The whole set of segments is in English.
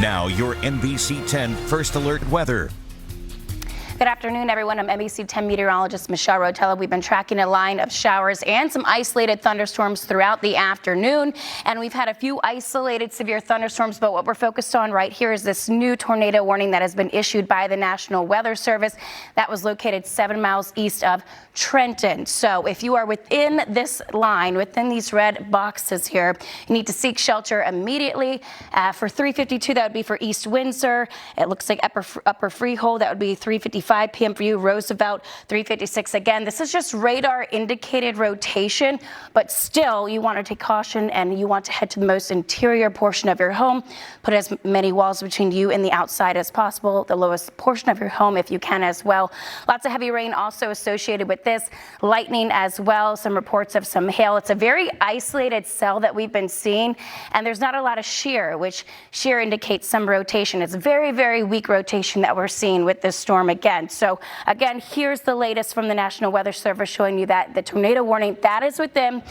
Now, your NBC10 First Alert weather. Good afternoon, everyone. I'm NBC10 meteorologist Michelle Rotella. We've been tracking a line of showers and some isolated thunderstorms throughout the afternoon, and we've had a few isolated severe thunderstorms, but what we're focused on right here is this new tornado warning that has been issued by the National Weather Service that was located 7 miles east of Trenton. So if you are within this line, within these red boxes here, you need to seek shelter immediately. For 352, that would be for East Windsor. It looks like Upper Freehold, that would be 355 p.m. for you. Roosevelt, 356. Again, this is just radar indicated rotation, but still you want to take caution and you want to head to the most interior portion of your home. Put as many walls between you and the outside as possible, the lowest portion of your home if you can as well. Lots of heavy rain also associated with this, lightning as well, some reports of some hail. It's a very isolated cell that we've been seeing, and there's not a lot of shear, which shear indicates some rotation. It's very, very weak rotation that we're seeing with this storm again. So again, here's the latest from the National Weather Service showing you that the tornado warning that is within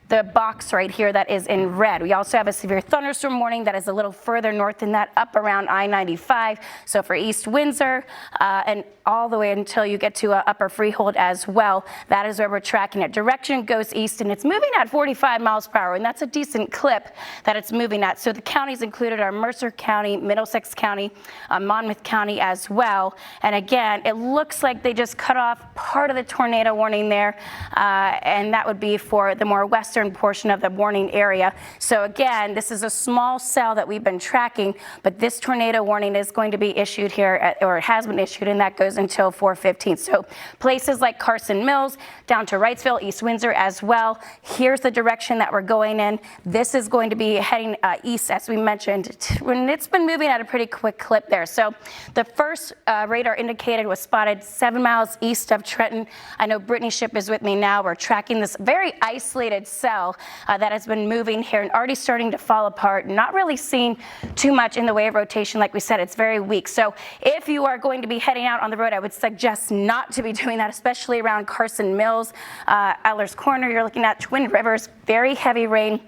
the box right here that is in red. We also have a severe thunderstorm warning that is a little further north than that, up around I-95. So for East Windsor and all the way until you get to Upper Freehold as well, that is where we're tracking it. Direction goes east, and it's moving at 45 miles per hour, and that's a decent clip that it's moving at. So the counties included are Mercer County, Middlesex County, Monmouth County as well. And again, it looks like they just cut off part of the tornado warning there, and that would be for the more western portion of the warning area. So again, this is a small cell that we've been tracking, but this tornado warning is going to be issued here, or it has been issued, and that goes until 4:15. So places like Carson Mills down to Wrightsville, East Windsor as well. Here's the direction that we're going in. This is going to be heading east, as we mentioned, when it's been moving at a pretty quick clip there. So the first radar indicated was spotted 7 miles east of Trenton. I know Brittany Ship is with me now. We're tracking this very isolated cell that has been moving here and already starting to fall apart. Not really seeing too much in the way of rotation. Like we said, it's very weak. So if you are going to be heading out on the road, I would suggest not to be doing that, especially around Carson Mills, Ehlers Corner. You're looking at Twin Rivers, very heavy rain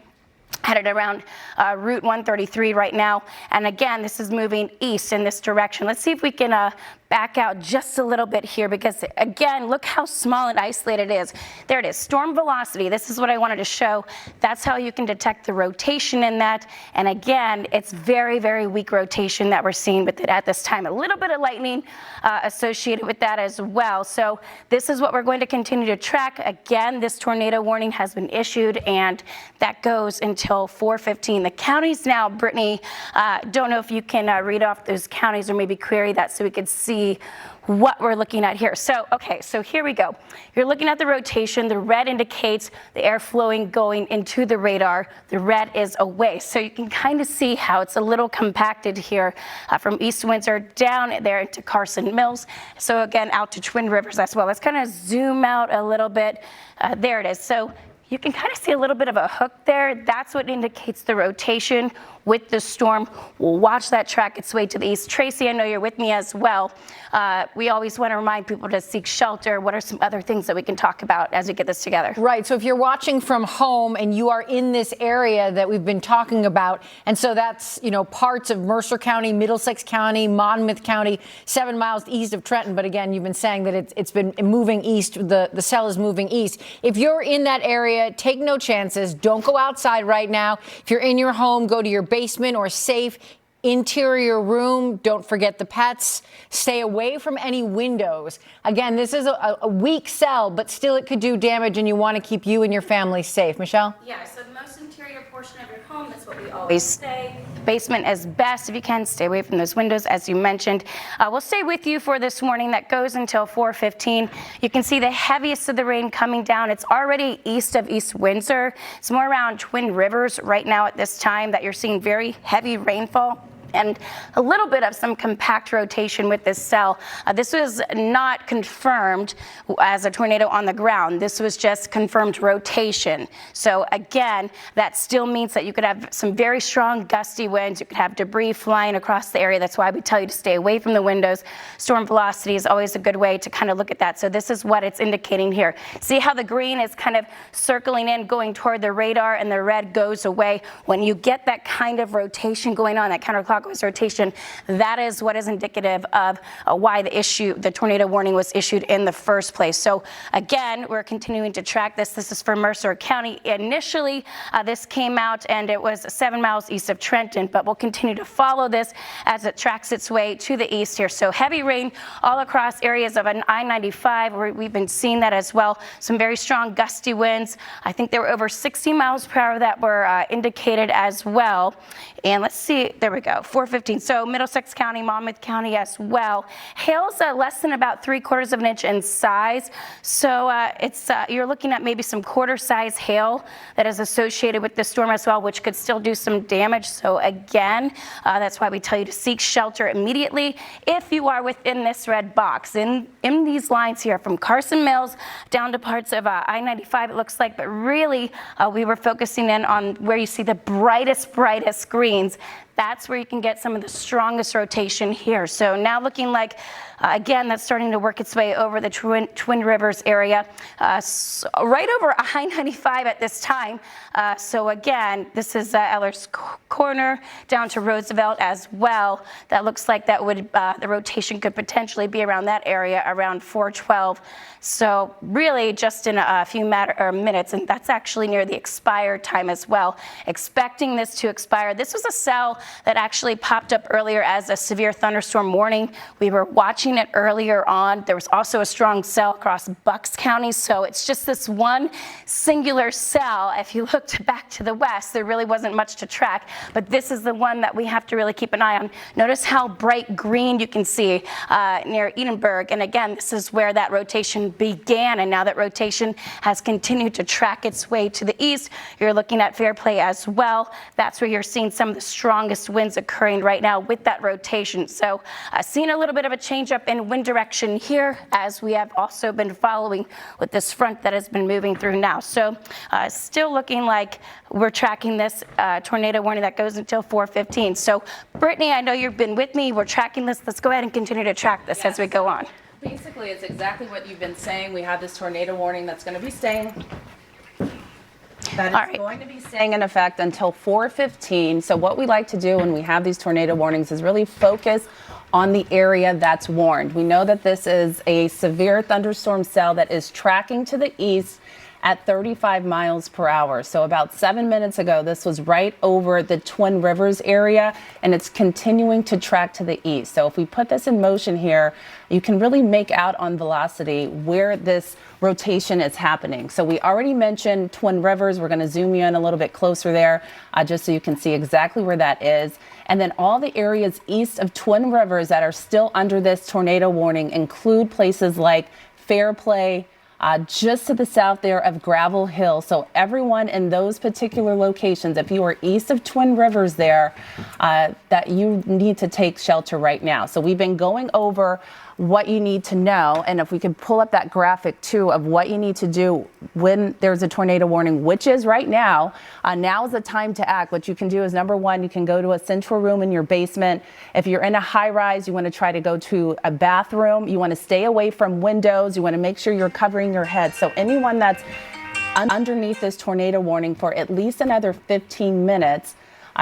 headed around Route 133 right now. And again, this is moving east in this direction. Let's see if we can back out just a little bit here, because again, look how small and isolated it is. There it is, storm velocity. This is what I wanted to show. That's how you can detect the rotation in that. And again, it's very, very weak rotation that we're seeing with it at this time. A little bit of lightning associated with that as well. So this is what we're going to continue to track. Again, this tornado warning has been issued, and that goes until 4:15. The counties now, Brittany, don't know if you can read off those counties or maybe query that so we could see what we're looking at here. So, okay, so here we go. You're looking at the rotation. The red indicates the air flowing going into the radar. The red is away. So you can kind of see how it's a little compacted here from East Windsor down there into Carson Mills. So again, out to Twin Rivers as well. Let's kind of zoom out a little bit. There it is. So you can kind of see a little bit of a hook there. That's what indicates the rotation with the storm. We'll watch that track its way to the east. Tracy, I know you're with me as well. We always want to remind people to seek shelter. What are some other things that we can talk about as we get this together? Right. So if you're watching from home and you are in this area that we've been talking about, and so that's, you know, parts of Mercer County, Middlesex County, Monmouth County, 7 miles east of Trenton. But again, you've been saying that it's been moving east. The cell is moving east. If you're in that area, take no chances. Don't go outside right now. If you're in your home, go to your basement or safe interior room. Don't forget the pets. Stay away from any windows. Again, this is a weak cell, but still it could do damage, and you want to keep you and your family safe. Michelle? Yeah, so the most interior portion of your home, that's what we always say. Basement is best if you can. Stay away from those windows, as you mentioned. We'll stay with you for this morning. That goes until 4:15. You can see the heaviest of the rain coming down. It's already east of East Windsor. It's more around Twin Rivers right now at this time that you're seeing very heavy rainfall. and a little bit of some compact rotation with this cell. This was not confirmed as a tornado on the ground. This was just confirmed rotation. So again, that still means that you could have some very strong gusty winds. You could have debris flying across the area. That's why we tell you to stay away from the windows. Storm velocity is always a good way to kind of look at that. So this is what it's indicating here. See how the green is kind of circling in, going toward the radar, and the red goes away. When you get that kind of rotation going on, that counterclockwise clockwise rotation. That is what is indicative of why the tornado warning was issued in the first place. So again, we're continuing to track this. This is for Mercer County. Initially, this came out and it was 7 miles east of Trenton, but we'll continue to follow this as it tracks its way to the east here. So heavy rain all across areas of an I-95, where we've been seeing that as well. Some very strong gusty winds. I think there were over 60 miles per hour that were indicated as well. And let's see, there we go, 415. So Middlesex County, Monmouth County as well. Hail's less than about 3/4 of an inch in size. So you're looking at maybe some quarter-size hail that is associated with the storm as well, which could still do some damage. So again, that's why we tell you to seek shelter immediately if you are within this red box. In these lines here, from Carson Mills down to parts of I-95, it looks like, but really we were focusing in on where you see the brightest greens. That's where you can get some of the strongest rotation here. So now looking like, again, that's starting to work its way over the Twin Rivers area, right over I-95 at this time. So again, this is Eller's Corner down to Roosevelt as well. That looks like that would, the rotation could potentially be around that area around 412. So really just in a few minutes, and that's actually near the expired time as well. Expecting this to expire. This was a cell that actually popped up earlier as a severe thunderstorm warning. We were watching it earlier on. There was also a strong cell across Bucks County. So it's just this one singular cell. If you looked back to the west, there really wasn't much to track, but this is the one that we have to really keep an eye on. Notice how bright green you can see near Edinburgh. And again, this is where that rotation began. And now that rotation has continued to track its way to the east, you're looking at Fairplay as well. That's where you're seeing some of the strongest winds occurring right now with that rotation. So seeing a little bit of a change up in wind direction here, as we have also been following with this front that has been moving through now. So still looking like we're tracking this tornado warning that goes until 4:15. So Brittany, I know you've been with me. We're tracking this. Let's go ahead and continue to track this as we go on. Basically, it's exactly what you've been saying. We have this tornado warning that's going to be staying. That is going to be staying in effect until 4:15. So what we like to do when we have these tornado warnings is really focus on the area that's warned. We know that this is a severe thunderstorm cell that is tracking to the east at 35 miles per hour. So about 7 minutes ago, this was right over the Twin Rivers area, and it's continuing to track to the east. So if we put this in motion here, you can really make out on velocity where this rotation is happening. So we already mentioned Twin Rivers. We're going to zoom you in a little bit closer there, just so you can see exactly where that is. And then all the areas east of Twin Rivers that are still under this tornado warning include places like Fairplay, just to the south there of Gravel Hill. So everyone in those particular locations, if you are east of Twin Rivers there, that you need to take shelter right now. So we've been going over what you need to know, and if we could pull up that graphic too of what you need to do when there's a tornado warning, which is right now. Now is the time to act. What you can do is, number one, you can go to a central room in your basement. If you're in a high rise, you want to try to go to a bathroom. You want to stay away from windows. You want to make sure you're covering your head. So anyone that's underneath this tornado warning for at least another 15 minutes,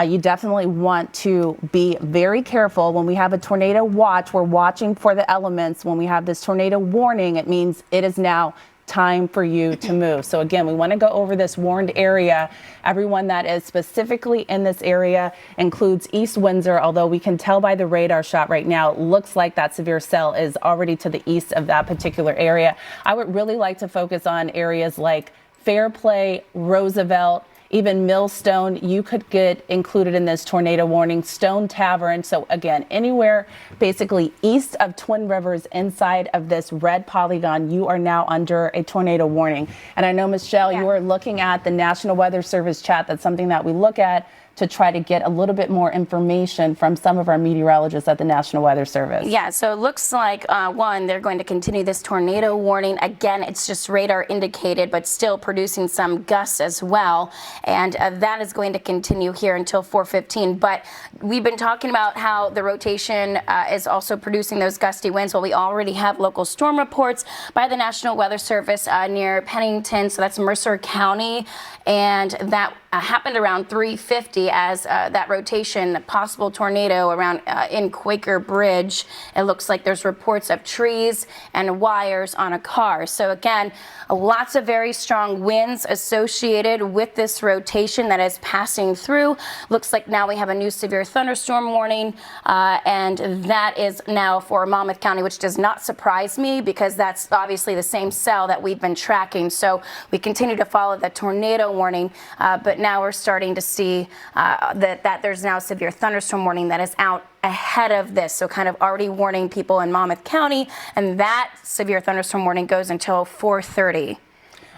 you definitely want to be very careful. When we have a tornado watch, we're watching for the elements. When we have this tornado warning, it means it is now time for you to move. So again, we want to go over this warned area. Everyone that is specifically in this area includes East Windsor, although we can tell by the radar shot right now, it looks like that severe cell is already to the east of that particular area. I would really like to focus on areas like Fairplay, Roosevelt, even Millstone. You could get included in this tornado warning. Stone Tavern. So again, anywhere basically east of Twin Rivers inside of this red polygon, you are now under a tornado warning. And I know, Michelle, you are looking at the National Weather Service chat. That's something that we look at to try to get a little bit more information from some of our meteorologists at the National Weather Service. Yeah, so it looks like, one, they're going to continue this tornado warning. Again, it's just radar indicated, but still producing some gusts as well. And that is going to continue here until 4:15. But we've been talking about how the rotation is also producing those gusty winds. Well, we already have local storm reports by the National Weather Service near Pennington. So that's Mercer County. And that happened around 3:50. see as that rotation, possible tornado around in Quaker Bridge. It looks like there's reports of trees and wires on a car. So again, lots of very strong winds associated with this rotation that is passing through. Looks like now we have a new severe thunderstorm warning, and that is now for Monmouth County, which does not surprise me because that's obviously the same cell that we've been tracking. So we continue to follow the tornado warning, but now we're starting to see that there's now a severe thunderstorm warning that is out ahead of this, so kind of already warning people in Monmouth County, and that severe thunderstorm warning goes until 4:30.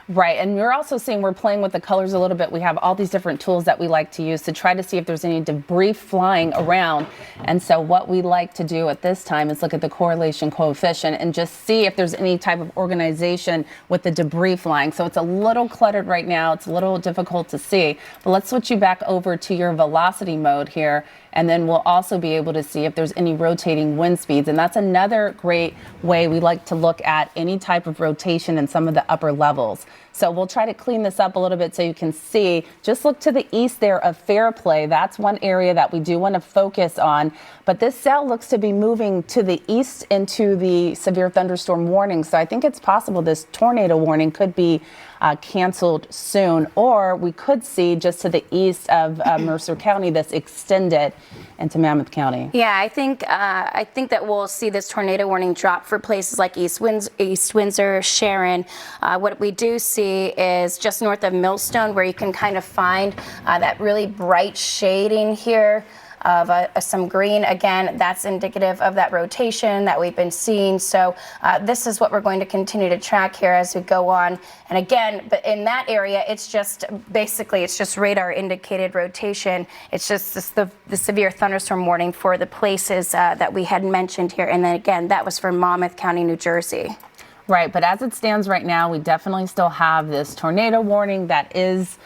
Right, and we're also seeing we're playing with the colors a little bit. We have all these different tools that we like to use to try to see if there's any debris flying around. And so what we like to do at this time is look at the correlation coefficient and just see if there's any type of organization with the debris flying. So it's a little cluttered right now. It's a little difficult to see. But let's switch you back over to your velocity mode here. And then we'll also be able to see if there's any rotating wind speeds. And that's another great way we like to look at any type of rotation in some of the upper levels. So we'll try to clean this up a little bit so you can see. Just look to the east there of Fairplay. That's one area that we do want to focus on. But this cell looks to be moving to the east into the severe thunderstorm warning. So I think it's possible this tornado warning could be canceled soon, or we could see just to the east of Mercer County this extended into Monmouth County. Yeah, I think that we'll see this tornado warning drop for places like East Windsor, Sharon. What we do see is just north of Millstone, where you can kind of find that really bright shading here of some green. Again, that's indicative of that rotation that we've been seeing. So this is what we're going to continue to track here as we go on. And again, but in that area, it's just basically, it's just radar indicated rotation. It's just the severe thunderstorm warning for the places that we had mentioned here. And then again, that was for Monmouth County, New Jersey. Right, but as it stands right now, we definitely still have this tornado warning that is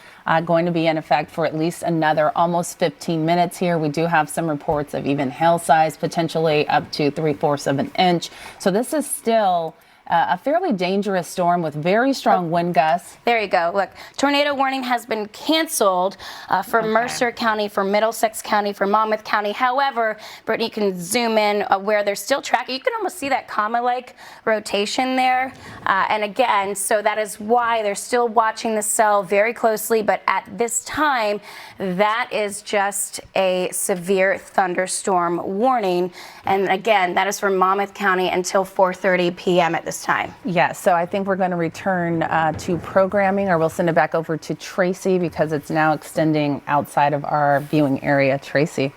going to be in effect for at least another almost 15 minutes here. We do have some reports of even hail size, potentially up to 3/4 of an inch. So this is still a fairly dangerous storm with very strong wind gusts. There you go. Look, tornado warning has been canceled for Mercer County, for Middlesex County, for Monmouth County. However, Brittany, you can zoom in where they're still tracking. You can almost see that comma-like rotation there. And again, so that is why they're still watching the cell very closely. But at this time, that is just a severe thunderstorm warning. And again, that is for Monmouth County until 4:30 p.m. at this time. Yes, so I think we're going to return to programming, or we'll send it back over to Tracy because it's now extending outside of our viewing area. Tracy.